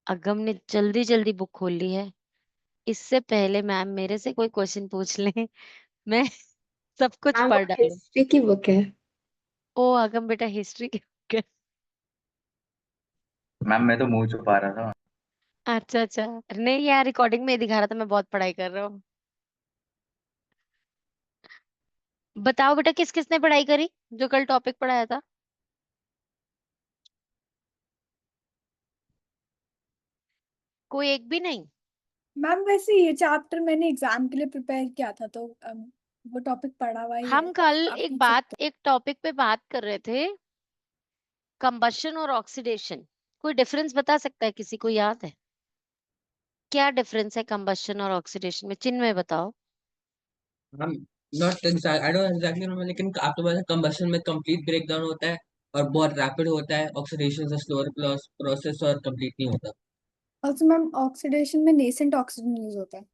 अगम ने जल्दी जल्दी बुक खोल ली है। इससे पहले मैम मेरे से कोई क्वेश्चन पूछ ले मैं सब कुछ मैम वो पढ़ डालूं। हिस्ट्री की बुक है। ओ अगम बेटा हिस्ट्री के मैम मैं तो मुंह छुपा रहा था। अच्छा अच्छा, नहीं यार रिकॉर्डिंग में ही दिखा रहा था मैं बहुत पढ़ाई कर रहा हूँ। बताओ बेटा किस किसने पढ़ाई करी जो कल टॉपिक पढ़ाया था। कोई एक भी नहीं। मैम वैसे ये चैप्टर मैंने एग्जाम के लिए प्रिपेयर किया था, तो वो टॉपिक पढ़ा हुआ ही है। हम कल आप एक पूछ बात सकते एक टॉपिक पे बात कर रहे थे, कंबशन और ऑक्सीडेशन। कोई डिफरेंस बता सकता है, किसी को याद है क्या डिफरेंस है कंबशन और ऑक्सीडेशन में? चिन्मय बताओ। हम not exact I don't exactly remember, लेकिन आपके पास कंबशन में कंप्लीट ब्रेकडाउन होता है और बहुत रैपिड होता है, ऑक्सीडेशन से स्लोअर प्रोसेस और कंप्लीट नहीं होता। हैं। ऑल्सो मैम ऑक्सीडेशन में नेसेंट ऑक्सीजन यूज होता है।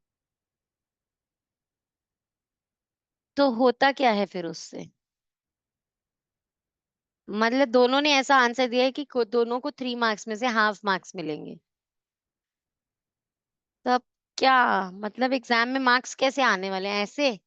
तो होता क्या है फिर उससे? मतलब दोनों ने ऐसा आंसर दिया है कि दोनों को 3 मार्क्स में से हाफ मार्क्स मिलेंगे। तब क्या मतलब एग्जाम में मार्क्स कैसे आने वाले हैं? ऐसे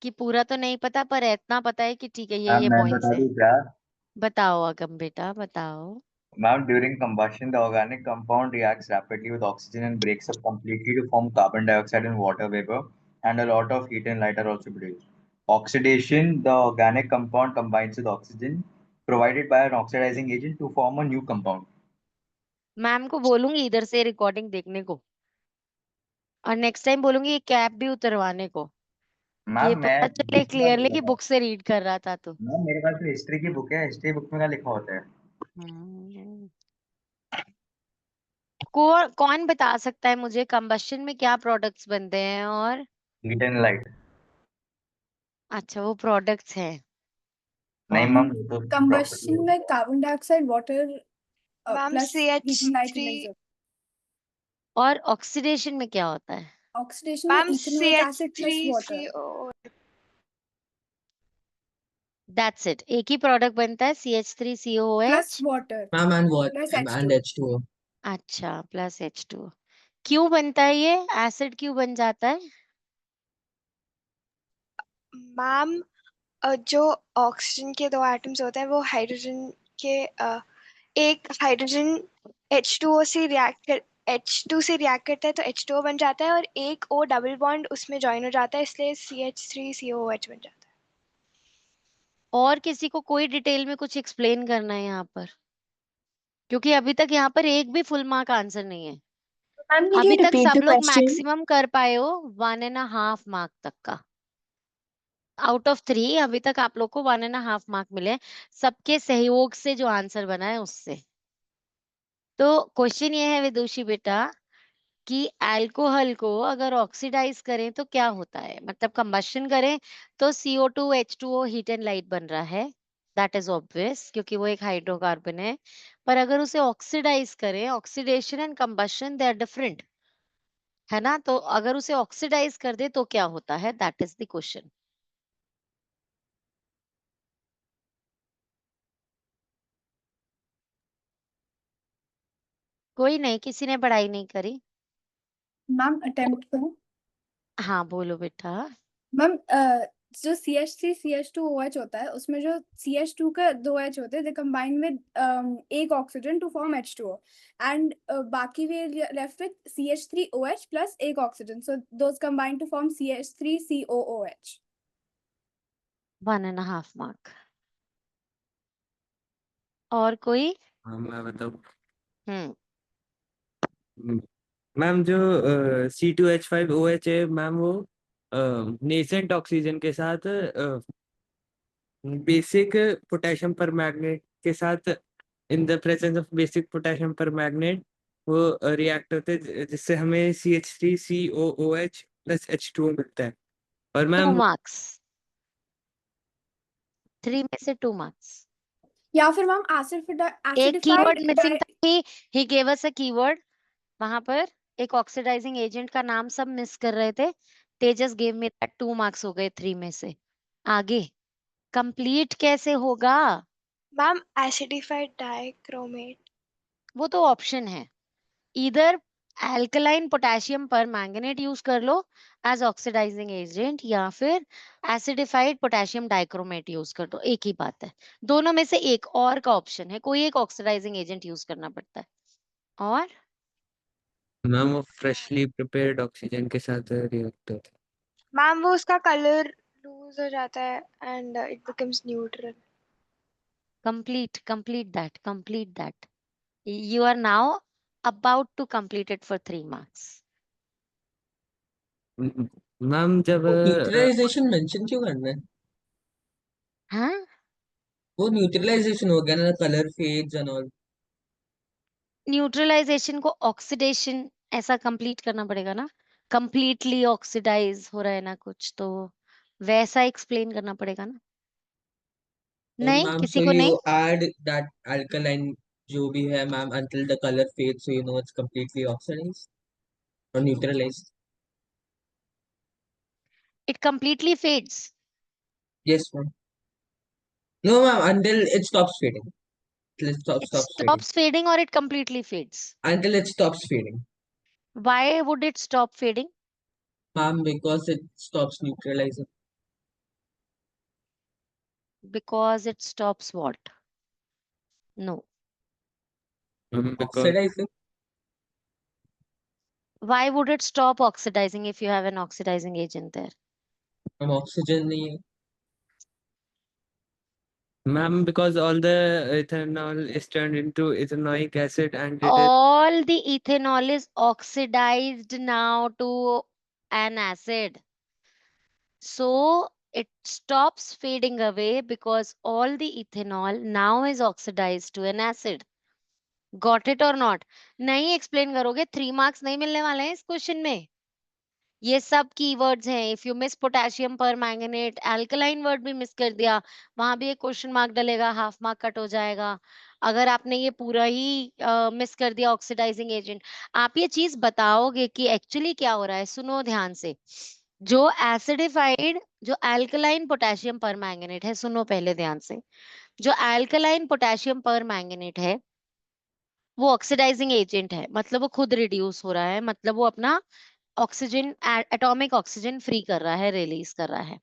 कि पूरा तो नहीं पता पर इतना पता है कि ठीक है मैम ये मैं पॉइंट्स बता है। दूं क्या? बताओ अगम बेटा बताओ। Ma'am, during combustion, the organic compound reacts rapidly with oxygen and breaks up completely to form carbon dioxide and water vapor, and a lot of heat and light are also produced. Oxidation, the organic compound combines with oxygen provided by an oxidizing agent to form a new compound. Ma'am को बोलूंगी इधर से recording देखने को, और next time बोलूंगी ये cap भी उतरवाने को, कि ये मैम मैं पता चले हिस्ट्री का क्लियरली बोला कि था। बुक से रीड कर रहा था तो। मैम मेरे पास हिस्ट्री की बुक है, हिस्ट्री बुक में क्या लिखा होता है? हम्म। कौन बता सकता है मुझे कंबशन में क्या प्रोडक्ट्स बनते हैं? और हीट एंड लाइट। अच्छा वो प्रोडक्ट्स हैं। नहीं और मैम, वो तो प्रॉपर्टी कंबशन है। में carbon dioxide, water ma'am plus C H heating light three release होता और ऑक्सीडेशन में क्या होता है? है। ऑक्सीडेशन में ma'am C ethanoic H acid three plus water C O that's it, एक ही प्रोडक्ट बनता है plus CH3COOH। Water ma'am and what plus and H2। H2O। अच्छा प्लस H2। क्यों बनता है ये एसिड, क्यों बन जाता है? मैम जो ऑक्सीजन के दो एटम्स होते हैं वो हाइड्रोजन के एक हाइड्रोजन H2O से रिएक्ट कर H2 से रिएक्ट करता है तो H2O बन जाता है, और एक O डबल बॉन्ड उसमें ज्वाइन हो जाता है, इसलिए CH3COOH बन जाता है। और किसी को कोई डिटेल में कुछ एक्सप्लेन करना है यहाँ पर? क्योंकि अभी तक यहाँ पर एक भी फुल मार्क आंसर नहीं है। मैम कैन यू अभी तक रिपीट सब द लोग क्वेश्चन? मैक्सिमम कर पाए हो 1.5 मार्क तक का। आउट ऑफ 3 अभी तक आप लोग को 1.5 मार्क मिले, सबके सहयोग से जो आंसर बना है उससे। तो क्वेश्चन ये है विदुषी बेटा कि अल्कोहल को अगर ऑक्सीडाइज करें तो क्या होता है, मतलब कंबशन करें तो CO2H2O हीट एंड लाइट बन रहा है, दैट इज ऑब्वियस क्योंकि वो एक हाइड्रोकार्बन है। पर अगर उसे ऑक्सीडाइज करें, oxidation and combustion they are different, है ना? तो अगर उसे ऑक्सीडाइज कर दे तो क्या होता है, दैट इज द क्वेश्चन। कोई नहीं, किसी ने पढ़ाई नहीं करी। मैम अटेम्प्ट करूं? हाँ बोलो बेटा। मैम जो CH3CH2OH होता है उसमें जो CH2 का दो H होते हैं, दे कंबाइन विद एक oxygen to form H2O, and बाकी वे लेफ्ट विद CH3OH प्लस एक oxygen, so those combine to form CH3COOH। 1.5 mark. और कोई? हाँ मैं बताऊँ। हम्म। मैम जो C2H5OH है मैम, वो नेसेंट ऑक्सीजन के साथ बेसिक पोटेशियम पर मैग्नेट के साथ, in the presence of basic potassium पर मैग्नेट वो रिएक्ट होते हैं, जिससे हमें CH3COOH प्लस H2O मिलता है। और 2 मैम मार्क्स, 3 में से 2 मार्क्स। या फिर मैम एक कीवर्ड एसिडिफाइड मिसिंग था कि he gave us a keyword, वहां पर एक ऑक्सीडाइजिंग एजेंट का नाम सब मिस कर रहे थे। तेजस गेव में 2 मार्क्स हो गए 3 में से। आगे कंप्लीट कैसे होगा? Ma'am acidified dichromate. वो तो ऑप्शन है, इधर एल्कलाइन पोटेशियम पर मैंगनेट यूज कर लो एज ऑक्सीडाइजिंग एजेंट, या फिर एसिडिफाइड पोटेशियम डाइक्रोमेट यूज कर दो, एक ही बात है। दोनों में से एक और का ऑप्शन है, कोई एक ऑक्सीडाइजिंग एजेंट यूज करना पड़ता है। और मैम वो फ्रेशली प्रिपेयर्ड ऑक्सीजन के साथ रिएक्ट होता है। मैम वो उसका कलर लूज हो जाता है and it becomes neutral. complete that. You are now about to complete it for 3 marks. Ma'am जब न्यूट्रलाइजेशन मेंशन क्यों करना है? हाँ, वो न्यूट्रलाइजेशन हो गया ना, colour fades and all. Neutralization को ऑक्सीडेशन ऐसा कंप्लीट करना पड़ेगा ना, कंप्लीटली ऑक्सीडाइज हो रहा है ना कुछ, तो वैसा एक्सप्लेन करना पड़ेगा ना। नहीं, मैम किसी सो को यू नहीं। ऐड दैट अल्कलाइन जो भी है ma'am until the color fades so you know it's completely oxidized or neutralized. It completely fades. Yes ma'am. No ma'am, until it stops fading. Till it It stops fading. stops fading or it completely fades. Until it stops fading. Why would it stop fading? Ma'am, because it stops neutralizing. Because it stops what? No. because Oxidizing. Why would it stop oxidizing if you have an oxidizing agent there? Oxygen नहीं है. ma'am because all the ethanol is turned into ethanoic acid and it is All the ethanol is oxidized now to an acid. So it stops fading away because all the ethanol now is oxidized to an acid. Got it or not? नहीं explain करोगे 3 marks नहीं मिलने वाले हैं इस question में। ये सब कीवर्ड्स हैं। If you miss potassium permanganate, alkaline word भी मिस कर दिया, वहां भी एक क्वेश्चन मार्क डलेगा, हाफ मार्क कट हो जाएगा। अगर आपने ये पूरा ही मिस कर दिया ऑक्सीडाइजिंग एजेंट, आप ये चीज बताओगे कि एक्चुअली क्या हो रहा है। सुनो ध्यान से, जो एसिडिफाइड, जो अल्कलाइन पोटेशियम पर मैंगनेट है, सुनो पहले ध्यान से, जो अल्कलाइन पोटेशियम पर मैंगनेट है वो ऑक्सीडाइजिंग एजेंट है, मतलब वो खुद रिड्यूस हो रहा है, मतलब वो अपना ऑक्सीजन, एटॉमिक ऑक्सीजन फ्री कर रहा है, रिलीज कर रहा है।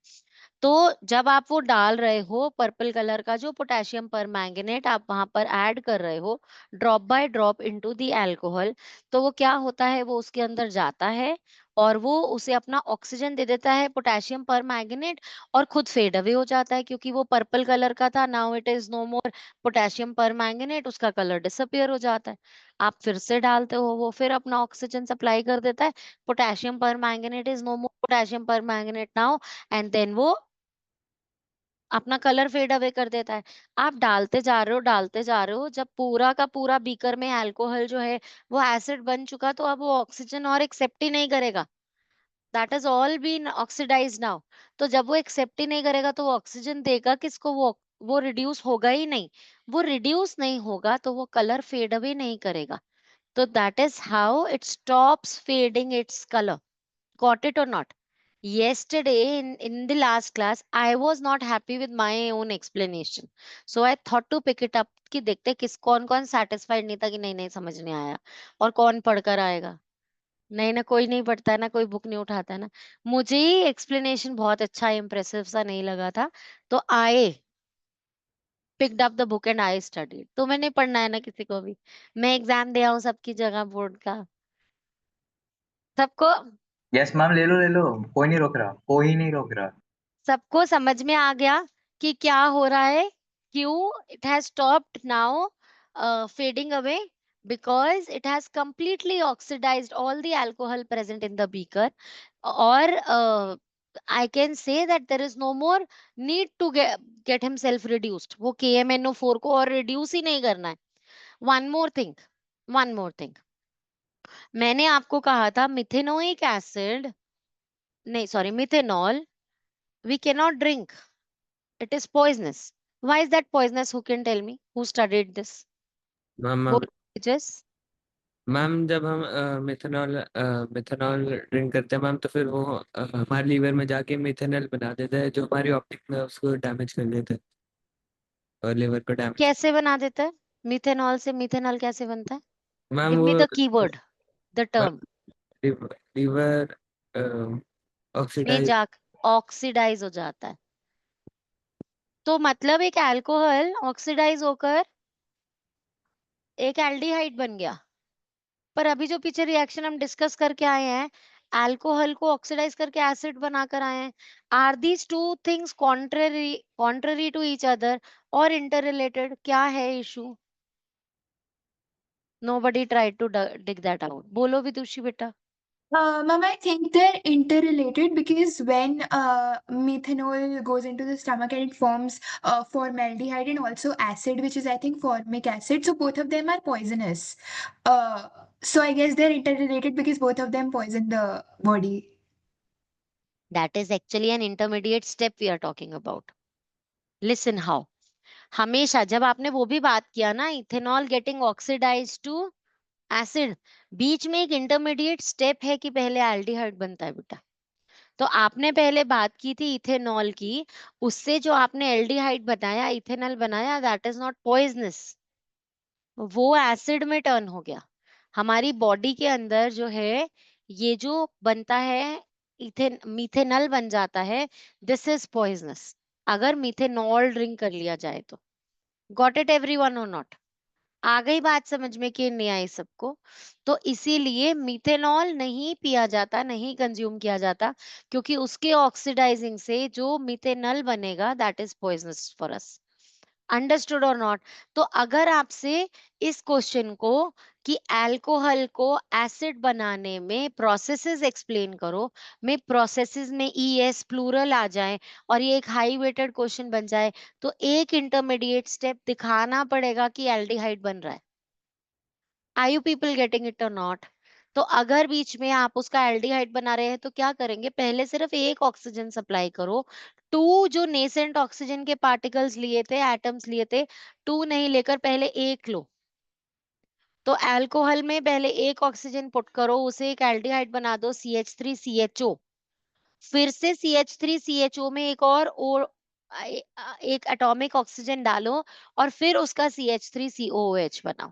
तो जब आप वो डाल रहे हो पर्पल कलर का जो पोटेशियम पर मैंगनेट आप वहां पर ऐड कर रहे हो drop by drop into the alcohol, तो वो क्या होता है, वो उसके अंदर जाता है और वो उसे अपना ऑक्सीजन दे देता है पोटेशियम पर मैंगनेट, और खुद फेड अवे हो जाता है क्योंकि वो पर्पल कलर का था, now it is no more potassium permanganate, उसका कलर डिसअपियर हो जाता है। आप फिर से डालते हो, वो फिर अपना ऑक्सीजन सप्लाई कर देता है, potassium permanganate is no more potassium permanganate now, and then वो अपना कलर फेड अवे कर देता है। आप डालते जा रहे हो, डालते जा रहे हो, जब पूरा का पूरा बीकर में अल्कोहल जो है वो एसिड बन चुका, तो अब वो ऑक्सीजन और एक्सेप्ट ही नहीं करेगा। That is all been oxidize now. तो जब वो एक्सेप्ट ही नहीं करेगा तो वो ऑक्सीजन देगा किसको, वो रिड्यूस होगा ही नहीं। वो रिड्यूस नहीं होगा तो वो कलर फेड अवे नहीं करेगा। तो that is how it stops fading its colour. Got it or not? Yesterday in the last class, I was not happy with my own explanation. So I thought to pick it up कि देखते किस कौन कौन satisfied नहीं था कि नहीं नहीं समझ नहीं आया, और कौन पढ़कर आएगा। नहीं ना, कोई नहीं पढ़ता है ना, कोई बुक नहीं उठाता है ना। मुझे ही एक्सप्लेनेशन बहुत अच्छा इम्प्रेसिव सा नहीं लगा था, तो आए picked up the book and I studied. तो मैंने पढ़ना है ना किसी को भी, मैं एग्जाम दे आऊं सबकी जगह बोर्ड का, सबको यस मैम, ले लो, कोई नहीं रोक रहा, कोई नहीं रोक रहा। सबको समझ में आ गया कि क्या हो रहा है, क्यों it has stopped now fading away, because it has completely oxidized all the alcohol present in the beaker, or I can say that there is no more need to get himself reduced। वो KMNO4 को और reduce ही नहीं करना है। one more thing, मैंने आपको कहा था मिथेनोइक एसिड, नहीं sorry methanol we cannot drink, it is poisonous। Why is that poisonous? Who can tell me? Who studied this? Ma'am Who teaches? Ma'am जब हम मिथेनॉल मिथेनॉल ड्रिंक करते हैं ma'am तो फिर वो हमारे लीवर में जाके मिथेनॉल बना देता है जो हमारी ऑप्टिक नर्व्स को डैमेज कर देता है और लिवर को डैमेज। कैसे बना देता है? मिथेनॉल से मिथेनॉल कैसे बनता है? मैम गिव वो me the keyword, the term liver में ऑक्सीडाइज जा ऑक्सीडाइज हो जाता है। तो मतलब एक अल्कोहल ऑक्सीडाइज होकर एक एल्डिहाइड बन गया। पर अभी जो पीछे रिएक्शन हम डिस्कस करके आए हैं, अल्कोहल को ऑक्सीडाइज करके एसिड बनाकर आए हैं। Are these two things contrary to each other और इंटर रिलेटेड? क्या है issue? Nobody tried to dig that out. बोलो विदुषी बेटा। Ma'am, I think they're interrelated because when methanol goes into the stomach and it forms formaldehyde and also acid, which is I think formic acid. So both of them are poisonous. So I guess they're interrelated because both of them poison the body. That is actually an intermediate step we are talking about. Listen how. हमेशा जब आपने वो भी बात किया ना, ethanol getting oxidise to acid, बीच में एक इंटरमीडिएट स्टेप है कि पहले एल्डिहाइड बनता है बेटा। तो आपने पहले बात की थी इथेनॉल की, उससे जो आपने एल्डिहाइड बनाया, इथेनॉल बनाया, दैट इज नॉट पॉइजनस, वो एसिड में टर्न हो गया। हमारी बॉडी के अंदर जो है ये जो बनता है मीथेनॉल बन जाता है, दिस इज पॉइजनस अगर मीथेनॉल ड्रिंक कर लिया जाए तो। गॉट इट एवरीवन और नॉट? आ गई बात समझ में कि नहीं आई सबको? तो इसीलिए मीथेनॉल नहीं पिया जाता, नहीं कंज्यूम किया जाता, क्योंकि उसके ऑक्सीडाइजिंग से जो मीथेनॉल बनेगा that is poisonous for us. Understood और नॉट? तो अगर आपसे इस क्वेश्चन को कि अल्कोहल को एसिड बनाने में प्रोसेसेस एक्सप्लेन करो, में प्रोसेसेस में ईएस प्लूरल आ जाए और ये एक हाई वेटेड क्वेश्चन बन जाए, तो एक इंटरमीडिएट स्टेप दिखाना पड़ेगा कि एल्डिहाइड बन रहा है। Are you people getting it or not? तो अगर बीच में आप उसका एल्डिहाइड बना रहे हैं तो क्या करेंगे? पहले सिर्फ एक ऑक्सीजन सप्लाई करो, टू जो नेसेंट ऑक्सीजन के पार्टिकल्स लिए थे, एटम्स लिए थे, टू नहीं लेकर पहले एक लो। तो अल्कोहल में पहले एक ऑक्सीजन पुट करो, उसे एक एल्डिहाइड बना दो, CH3CHO। फिर से CH3CHO में एक और एक एटॉमिक ऑक्सीजन डालो और फिर उसका CH3COOH बनाओ।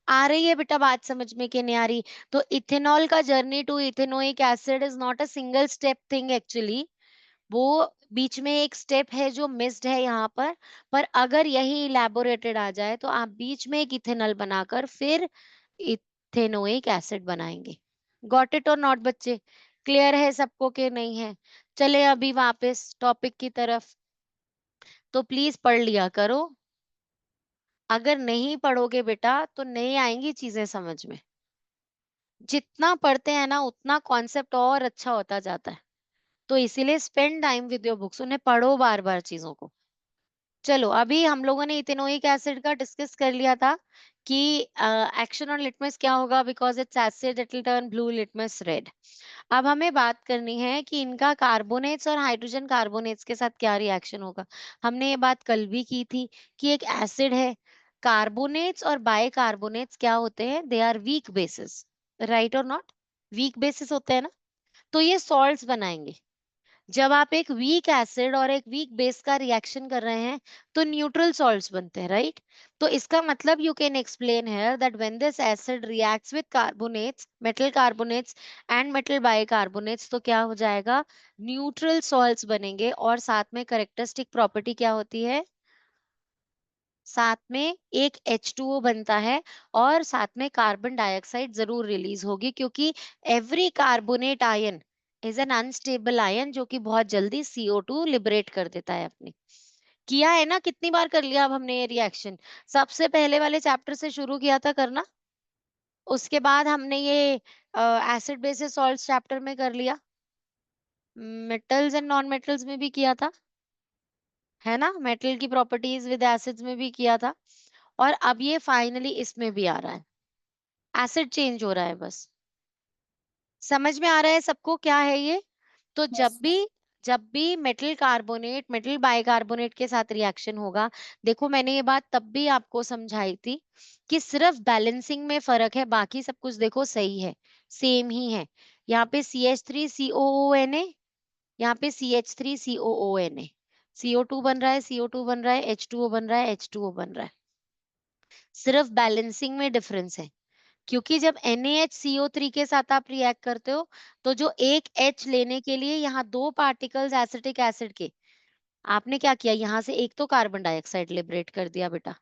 आ रही है बेटा बात समझ में कि नहीं आ रही? तो इथेनॉल का journey to ethanoic acid is not a single step thing actually, वो बीच में एक स्टेप है जो मिस्ड है यहाँ पर अगर यही इलेबोरेटेड आ जाए तो आप बीच में एक इथेनॉल बनाकर फिर इथेनोइक एसिड बनाएंगे। गॉट इट और नॉट बच्चे? क्लियर है सबको कि नहीं है? चले अभी वापस टॉपिक की तरफ। तो प्लीज पढ़ लिया करो, अगर नहीं पढ़ोगे बेटा तो नहीं आएंगी चीजें समझ में। जितना पढ़ते हैं ना उतना कॉन्सेप्ट और अच्छा होता जाता है, तो इसीलिए spend time with your books, उन्हें पढ़ो बार बार चीजों को। चलो अभी हम लोगों ने इथेनोइक एसिड का डिस्कस कर लिया था कि एक्शन ऑन लिटमस क्या होगा, because it's acid it will turn blue, litmus red. अब हमें बात करनी है कि इनका कार्बोनेट्स और हाइड्रोजन कार्बोनेट्स के साथ क्या रिएक्शन होगा। हमने ये बात कल भी की थी कि एक एसिड है, कार्बोनेट्स और बाइकार्बोनेट्स क्या होते हैं? They are weak bases, right और नॉट? वीक बेसिस होते हैं ना, तो ये सॉल्ट्स बनाएंगे। जब आप एक वीक एसिड और एक वीक बेस का रिएक्शन कर रहे हैं तो न्यूट्रल सॉल्ट्स बनते हैं, राइट? तो इसका मतलब you can explain here that when this acid reacts with carbonates, metal carbonates and metal bicarbonates, तो क्या हो जाएगा? न्यूट्रल सॉल्ट्स बनेंगे। और साथ में कैरेक्टरिस्टिक प्रॉपर्टी क्या होती है? साथ में एक H2O बनता है और साथ में कार्बन डाइऑक्साइड जरूर रिलीज होगी, क्योंकि every carbonate ion is an unstable ion जो कि बहुत जल्दी CO2 लिबरेट कर देता है अपनी। किया है ना, कितनी बार कर लिया अब हमने ये रिएक्शन? सबसे पहले वाले चैप्टर से शुरू किया था करना, उसके बाद हमने ये एसिड बेसिस सॉल्ट्स चैप्टर में कर लिया, मेटल्स एंड नॉन मेटल्स में भी किया था, है ना? मेटल की प्रॉपर्टीज विद एसिड्स में भी किया था, और अब ये फाइनली इसमें भी आ रहा है, एसिड चेंज हो रहा है बस। समझ में आ रहा है सबको क्या है ये? तो जब भी मेटल कार्बोनेट मेटल बाइकार्बोनेट के साथ रिएक्शन होगा, देखो मैंने ये बात तब भी आपको समझाई थी कि सिर्फ बैलेंसिंग में फर्क है, बाकी सब कुछ देखो सही है, सेम ही है। यहाँ पे CH3COONA, यहाँ पे CH3COONA, CO2 बन रहा है, CO2 बन रहा है, H2O बन रहा है, H2O बन रहा है। सिर्फ बैलेंसिंग में डिफरेंस है क्योंकि जब NaHCO3 के साथ आप रिएक्ट करते हो तो जो एक H लेने के लिए यहाँ 2 पार्टिकल्स एसिटिक एसिड के, आपने क्या किया, यहाँ से एक तो कार्बन डाइऑक्साइड लिबरेट कर दिया बेटा,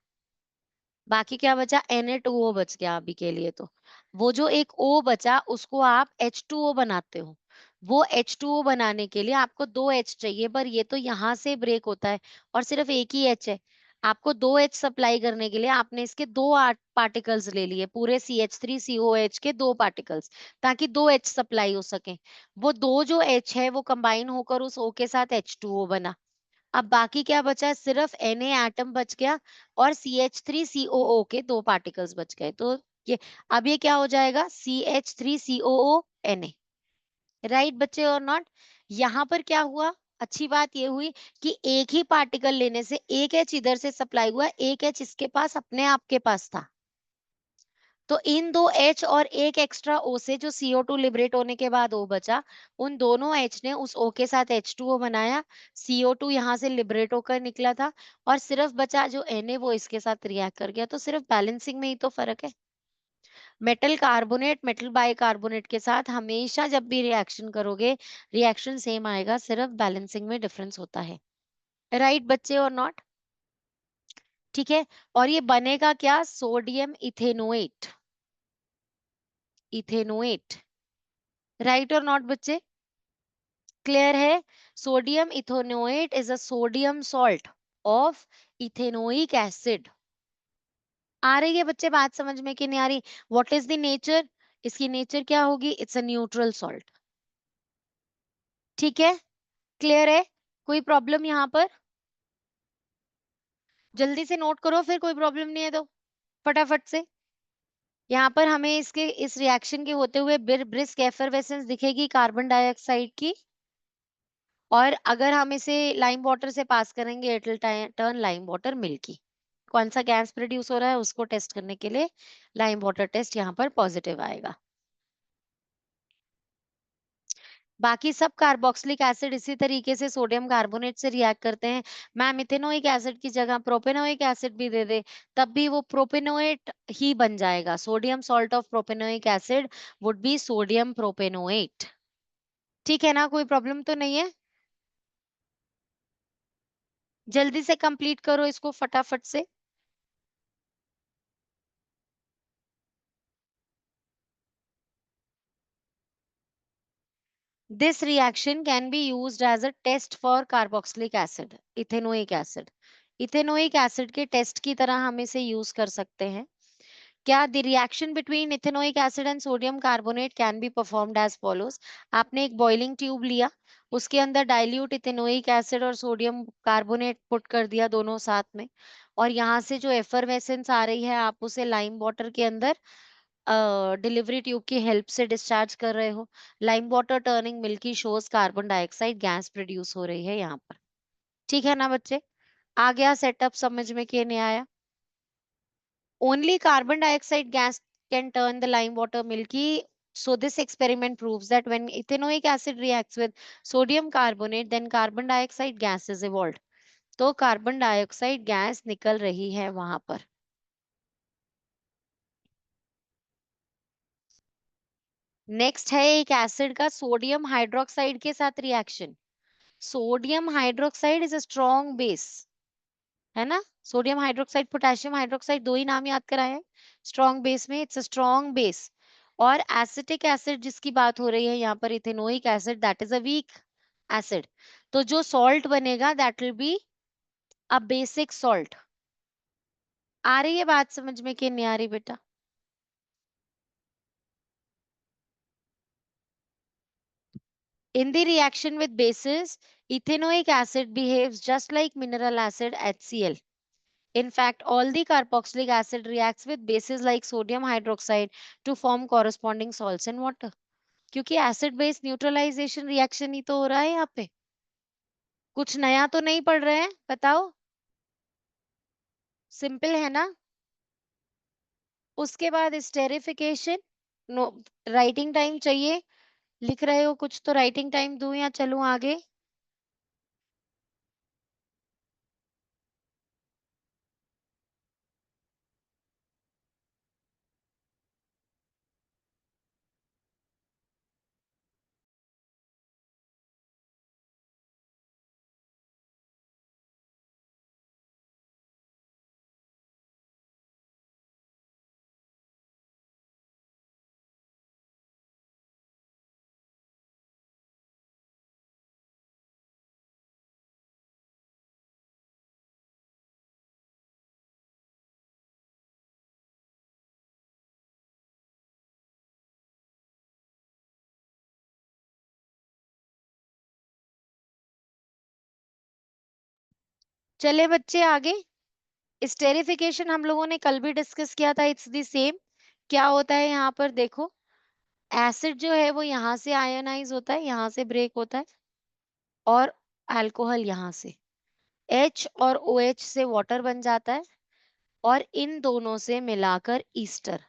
बाकी क्या बचा, Na2O बच गया अभी के लिए। तो वो जो एक O बचा उसको आप H2O बनाते हो। वो H2O बनाने के लिए आपको 2 H चाहिए, पर ये तो यहाँ से ब्रेक होता है और सिर्फ एक ही H है। आपको 2 H सप्लाई करने के लिए आपने इसके 2 पार्टिकल्स ले लिए, पूरे CH3COH के 2 पार्टिकल्स, ताकि 2 H सप्लाई हो सके। वो 2 जो H है वो कंबाइन होकर उस O के साथ H2O बना। अब बाकी क्या बचा, सिर्फ Na एटम बच गया और CH3COO के 2 पार्टिकल्स बच गए। तो ये अब ये क्या हो जाएगा, CH3COO Na, राइट बच्चे और नॉट। यहाँ पर क्या हुआ, अच्छी बात ये हुई कि एक ही पार्टिकल लेने से एक H इधर से सप्लाई हुआ, एक H इसके पास अपने आप के पास था। तो इन 2 H और एक एक्स्ट्रा O से जो CO2 लिबरेट होने के बाद O बचा, उन दोनों H ने उस O के साथ H2O बनाया, CO2 यहाँ से लिबरेट होकर निकला था और सिर्फ बचा जो Na वो इसके साथ रिएक्ट कर गया। तो सिर्फ बैलेंसिंग में ही तो फर्क है। मेटल कार्बोनेट मेटल बाइकार्बोनेट के साथ हमेशा जब भी रिएक्शन करोगे, रिएक्शन सेम आएगा, सिर्फ बैलेंसिंग में डिफरेंस होता है, राइट बच्चे और नॉट। ठीक है, और ये बनेगा क्या, सोडियम इथेनोएट, इथेनोएट, राइट और नॉट बच्चे, क्लियर है। Sodium ethanoate is a sodium salt of ethanoic acid. आ रही है बच्चे बात समझ में कि नहीं आ रही। व्हाट इज द नेचर, इसकी नेचर क्या होगी, इट्स अ न्यूट्रल सॉल्ट। ठीक है, क्लियर है, कोई प्रॉब्लम यहाँ पर, जल्दी से नोट करो, फिर कोई प्रॉब्लम नहीं है तो फटाफट से। यहाँ पर हमें इसके इस रिएक्शन के होते हुए ब्रिस्क एफरवेसेंस दिखेगी कार्बन डाइऑक्साइड की, और अगर हम इसे लाइम वाटर से पास करेंगे it will turn lime water milky. कौन सा गैस प्रोड्यूस हो रहा है उसको टेस्ट करने के लिए लाइम वाटर टेस्ट यहाँ पर पॉजिटिव आएगा। बाकी सब कार्बोक्सिलिक एसिड इसी तरीके से सोडियम कार्बोनेट से रिएक्ट करते हैं। मैम इथेनोइक एसिड की जगह प्रोपेनोइक एसिड भी दे दे तब भी वो प्रोपेनोएट ही बन जाएगा। Sodium salt of propanoic acid would be sodium propanoate. ठीक है ना, कोई प्रॉब्लम तो नहीं है। जल्दी से कंप्लीट करो इसको फटाफट से। This reaction can be used as a test for carboxylic acid, ethanoic acid. Ethanoic acid के टेस्ट की तरह हम इसे यूज कर सकते हैं। क्या, the reaction between ethanoic acid and sodium carbonate can be performed as follows. आपने एक बॉइलिंग ट्यूब लिया, उसके अंदर डाइल्यूट इथेनोइक एसिड और सोडियम कार्बोनेट पुट कर दिया दोनों साथ में, और यहाँ से जो एफरवेसेंस आ रही है आप उसे लाइम वाटर के अंदर डिलीवरी ट्यूब की हेल्प से डिस्चार्ज कर रहे हो। Lime water turning milky shows carbon dioxide gas produce हो रही है यहाँ पर। ठीक है ना बच्चे, आ गया सेटअप समझ में कि नहीं आया। Only carbon dioxide gas can turn the lime water milky. So this experiment proves that when ethanoic acid reacts with sodium carbonate, then carbon dioxide gas is evolved. तो कार्बन डाइऑक्साइड गैस निकल रही है वहां पर। Next है एक acid का sodium hydroxide के साथ reaction. Sodium hydroxide is a strong base, है ना। सोडियम हाइड्रोक्साइड पोटेशियम हाइड्रोक्साइड दो ही नाम याद कराए हैं। स्ट्रॉन्ग बेस में इट्स अ स्ट्रॉन्ग बेस, और एसिटिक एसिड जिसकी बात हो रही है यहाँ पर ethanoic acid, that is a weak acid. तो जो सॉल्ट बनेगा that will be a basic salt. आ रही है बात समझ में कि नहीं आ रही बेटा। In the reaction with bases, ethanoic acid behaves just like mineral acid HCl. In fact, all the carboxylic acid reacts with bases like sodium hydroxide to form corresponding salts in water. क्योंकि acid base neutralization reaction ही तो हो रहा है यहाँ पे। कुछ नया तो नहीं पढ़ रहे हैं, बताओ। सिंपल है ना। उसके बाद स्टेरिफिकेशन, नो राइटिंग टाइम चाहिए, लिख रहे हो कुछ तो राइटिंग टाइम दूं या चलूं आगे। चले बच्चे आगे। स्टेरिफिकेशन हम लोगों ने कल भी डिस्कस किया था, इट्स द सेम। क्या होता है यहाँ पर देखो, एसिड जो है वो यहाँ से आयोनाइज होता है, यहाँ से ब्रेक होता है, और अल्कोहल यहाँ से H और OH से वाटर बन जाता है, और इन दोनों से मिलाकर Easter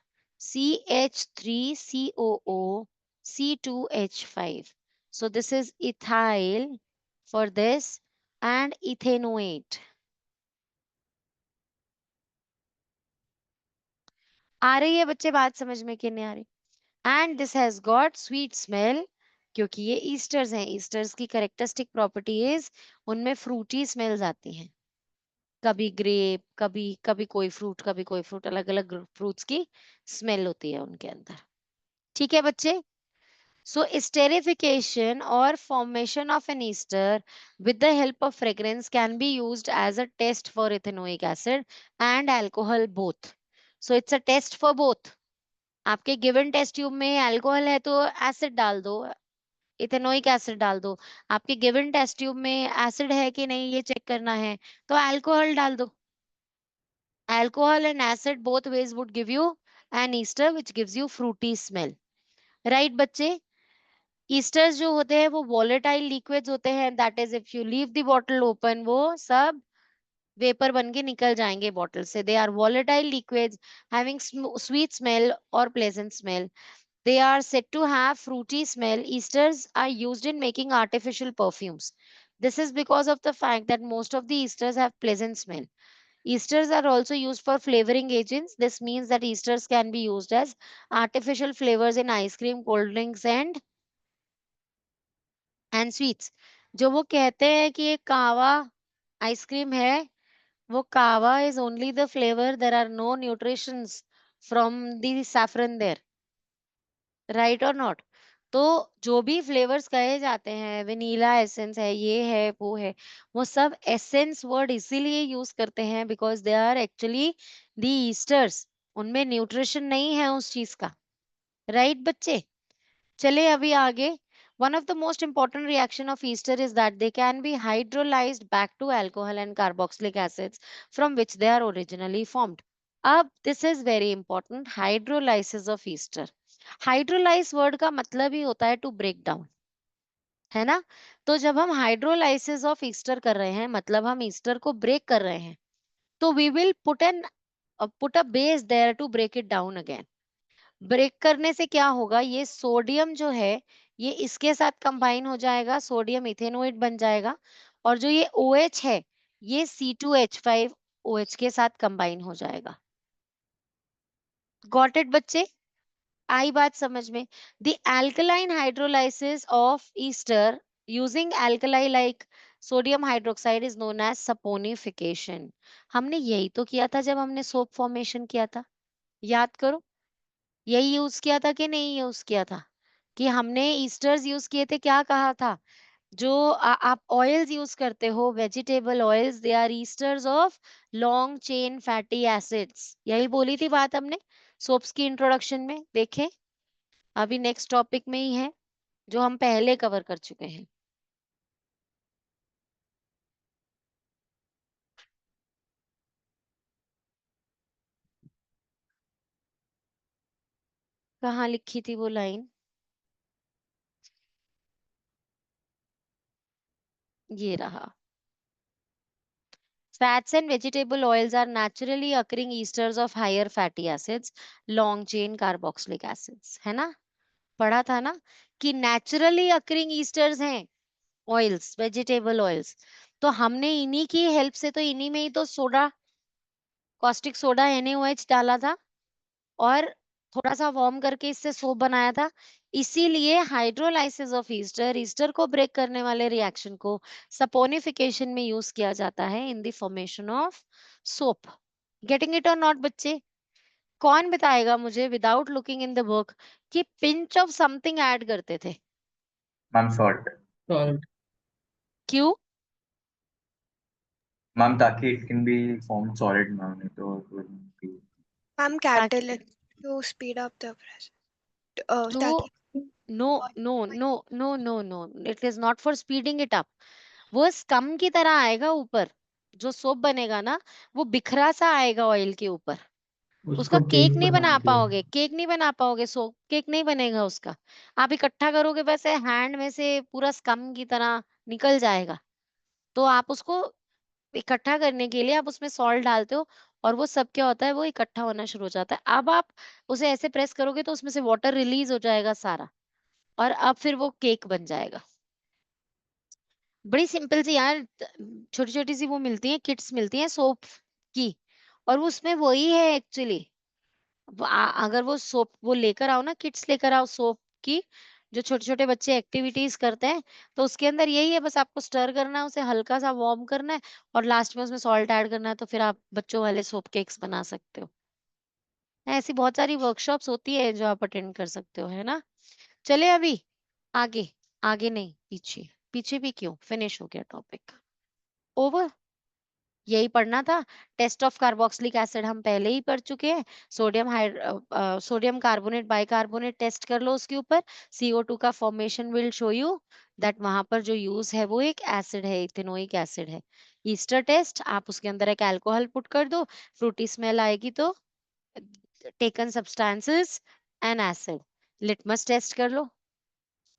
CH3COO C2H5. So this is ethyl for this and ethanoate. आ रही है बच्चे बात समझ में कि नहीं आ रही? And this has got sweet smell, क्योंकि ये ईस्टर्स हैं। ईस्टर्स की कैरेक्टरिस्टिक प्रॉपर्टी इज उनमें फ्रूटी स्मेल्स आती हैं, कभी ग्रेप, कभी कोई फ्रूट, कभी कोई फ्रूट, अलग अलग फ्रूट्स की स्मेल होती है उनके अंदर। ठीक है बच्चे? So esterification or formation of an ester with the help of fragrance can be used as a test for ethanoic acid and alcohol both. So it's a test for both. आपके given test tube में alcohol है तो acid डाल दो, ethanoic acid डाल दो। आपके given test tube में एसिड है कि नहीं ये चेक करना है तो अल्कोहल डाल दो। Alcohol and acid both ways would give you an ester which gives you fruity smell. Right बच्चे? ईस्टर्स जो होते हैं वो वॉलेटाइल लिक्विड्स होते हैं, that is if you leave the bottle open वो सब वेपर बन के निकल जाएंगे बॉटल से। They are volatile liquids having sweet smell और pleasant smell. They are said to have fruity smell. Esters are used in making artificial perfumes. This is because of the fact that most of the esters have pleasant smell. Esters are also used for flavoring agents. This means that esters can be used as artificial flavors in ice cream, cold drinks, and sweets. जो वो कहते हैं कि ये कावा ice cream है, वो कावा is only the flavor. There are no nutritions from the saffron there, right or not? तो जो भी फ्लेवर्स कहे जाते हैं, वेनिला एसेंस है, ये है, वो है, वो सब एसेंस वर्ड इसीलिए यूज करते हैं because they are actually the esters. उनमें न्यूट्रिशन नहीं है उस चीज का, राइट बच्चे? चले अभी आगे। One of the most important reaction of ester is that they can be hydrolyzed back to alcohol and carboxylic acids from which they are originally formed. अब this is very important, hydrolysis of ester. Hydrolyze word का मतलब ही होता है to break down, है ना? तो जब हम hydrolysis of ester कर रहे हैं, मतलब हम ester को break कर रहे हैं, तो we will put a base there to break it down again. Break करने से क्या होगा, ये सोडियम जो है ये इसके साथ कंबाइन हो जाएगा, सोडियम इथेनोएट बन जाएगा, और जो ये OH है ये C2H5OH के साथ कंबाइन हो जाएगा। गॉट इट बच्चे? आई बात समझ में? The alkaline hydrolysis of ester using alkali like sodium hydroxide is known as saponification. हमने यही तो किया था जब हमने सोप फॉर्मेशन किया था, याद करो। यही यूज किया था कि नहीं यूज किया था? कि हमने ईस्टर्स यूज किए थे, क्या कहा था? जो आप ऑयल्स यूज करते हो, vegetable oils, they are esters of long chain fatty acids. यही बोली थी बात हमने सोप्स की इंट्रोडक्शन में। देखें अभी नेक्स्ट टॉपिक में ही है जो हम पहले कवर कर चुके हैं। कहाँ लिखी थी वो लाइन? ये रहा। Fats and vegetable oils are naturally occurring esters of higher fatty acids, long chain carboxylic acids, है ना? पढ़ा था ना कि नेचुरली अकरिंग ईस्टर्स हैं ऑयल्स, वेजिटेबल ऑयल्स। तो हमने इन्हीं की हेल्प से, तो इन्हीं में ही तो सोडा, कॉस्टिक सोडा NaOH डाला था और थोड़ा सा वार्म करके इससे सोप बनाया था। इसीलिए हाइड्रोलाइसिस ऑफ ईस्टर, ईस्टर को ब्रेक करने वाले रिएक्शन को सपोनिफिकेशन में यूज किया जाता है in the formation of soap. Getting it or not बच्चे? कौन बताएगा मुझे without looking in the book कि पिंच ऑफ समथिंग ऐड करते थे? Ma'am salt. Salt. क्यों? मैम ताकि it can be form solid ma'am, नहीं तो it wouldn't be. Ma'am catalyst to speed up the process. तो ताकि no, it is not for speeding it up. वो scum की तरह आएगा ऊपर, जो सोप बनेगा ना वो बिखरा सा आएगा ऑयल के ऊपर, उसका उसको केक केक नहीं बना बनाने के लिए पाओगे, केक नहीं बना पाओगे, सोप केक नहीं बनेगा उसका। आप इकट्ठा करोगे वैसे हैंड में से पूरा स्कम की तरह निकल जाएगा। तो आप उसको इकट्ठा करने के लिए आप उसमें सॉल्ट डालते हो और वो सब क्या होता है, वो इकट्ठा होना शुरू हो जाता है। अब आप उसे ऐसे प्रेस करोगे तो उसमें से वाटर रिलीज हो जाएगा सारा, और अब फिर वो केक बन जाएगा। बड़ी सिंपल सी यार, छोटी छोटी सी वो मिलती है, किट्स मिलती हैं सोप की, और वो उसमें वही है एक्चुअली। अगर वो सोप वो लेकर आओ ना, किट्स लेकर आओ सोप की, जो छोटे छोटे बच्चे एक्टिविटीज करते हैं, तो उसके अंदर यही है, बस आपको स्टर करना है, उसे हल्का सा वार्म करना है और लास्ट में उसमें सॉल्ट ऐड करना है, तो फिर आप बच्चों वाले सोप केक्स बना सकते हो। ऐसी बहुत सारी वर्कशॉप्स होती है जो आप अटेंड कर सकते हो, है ना। चले अभी आगे, आगे नहीं पीछे, पीछे भी क्यों, फिनिश हो गया टॉपिक, ओवर। यही पढ़ना था। टेस्ट ऑफ कार्बोक्सिलिक एसिड हम पहले ही पढ़ चुके हैं। सोडियम कार्बोनेट बाइकार्बोनेट टेस्ट कर लो उसके ऊपर। CO2 का formation will show you that वहां पर जो यूज है वो एक एसिड है, इथेनोइक एसिड है। ईस्टर टेस्ट, आप उसके अंदर एक अल्कोहल पुट कर दो, फ्रूटी स्मेल आएगी तो taken substances and acid. Litmus test कर लो।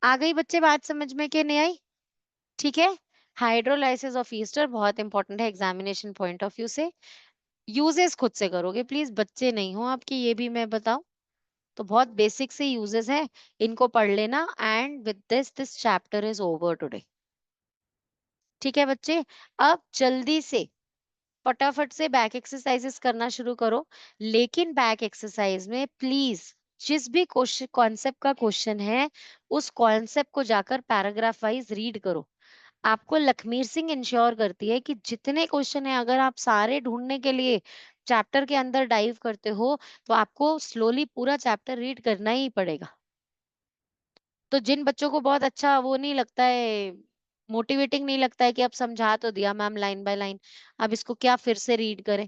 आ गई बच्चे बात समझ में कि नहीं आई? ठीक है। हाइड्रोलाइसिस ऑफ ईस्टर बहुत इंपॉर्टेंट है एग्जामिनेशन पॉइंट ऑफ व्यू से। यूजेस खुद से करोगे प्लीज, बच्चे नहीं हो आपके, ये भी मैं बताऊं तो बहुत बेसिक से यूजेस है, इनको पढ़ लेना। And with this chapter is over today. ठीक है बच्चे, अब जल्दी से फटाफट से बैक एक्सरसाइजेस करना शुरू करो, लेकिन बैक एक्सरसाइज में प्लीज जिस भी क्वेश्चन कॉन्सेप्ट का क्वेश्चन है उस कॉन्सेप्ट को जाकर पैराग्राफ वाइज रीड करो। आपको लखमीर सिंह इंश्योर करती है कि जितने क्वेश्चन है अगर आप सारे ढूंढने के लिए चैप्टर के अंदर डाइव करते हो तो आपको स्लोली पूरा चैप्टर रीड करना ही पड़ेगा। तो जिन बच्चों को बहुत अच्छा वो नहीं लगता है, मोटिवेटिंग नहीं लगता है कि अब समझा तो दिया मैम लाइन बाय लाइन, अब इसको क्या फिर से रीड करें,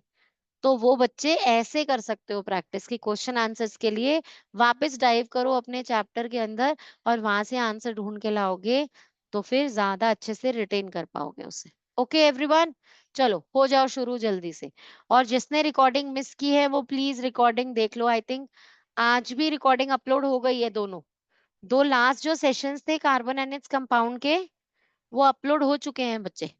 तो वो बच्चे ऐसे कर सकते हो प्रैक्टिस की क्वेश्चन आंसर्स के लिए वापस डाइव करो अपने चैप्टर के अंदर और वहां से आंसर ढूंढ के लाओगे तो फिर ज्यादा अच्छे से रिटेन कर पाओगे उसे। ओके एवरीवन, चलो हो जाओ शुरू जल्दी से। और जिसने रिकॉर्डिंग मिस की है वो प्लीज रिकॉर्डिंग देख लो। आई थिंक आज भी रिकॉर्डिंग अपलोड हो गई है, दोनों दो लास्ट जो सेशंस थे कार्बन एंड इट्स कंपाउंड के वो अपलोड हो चुके हैं बच्चे।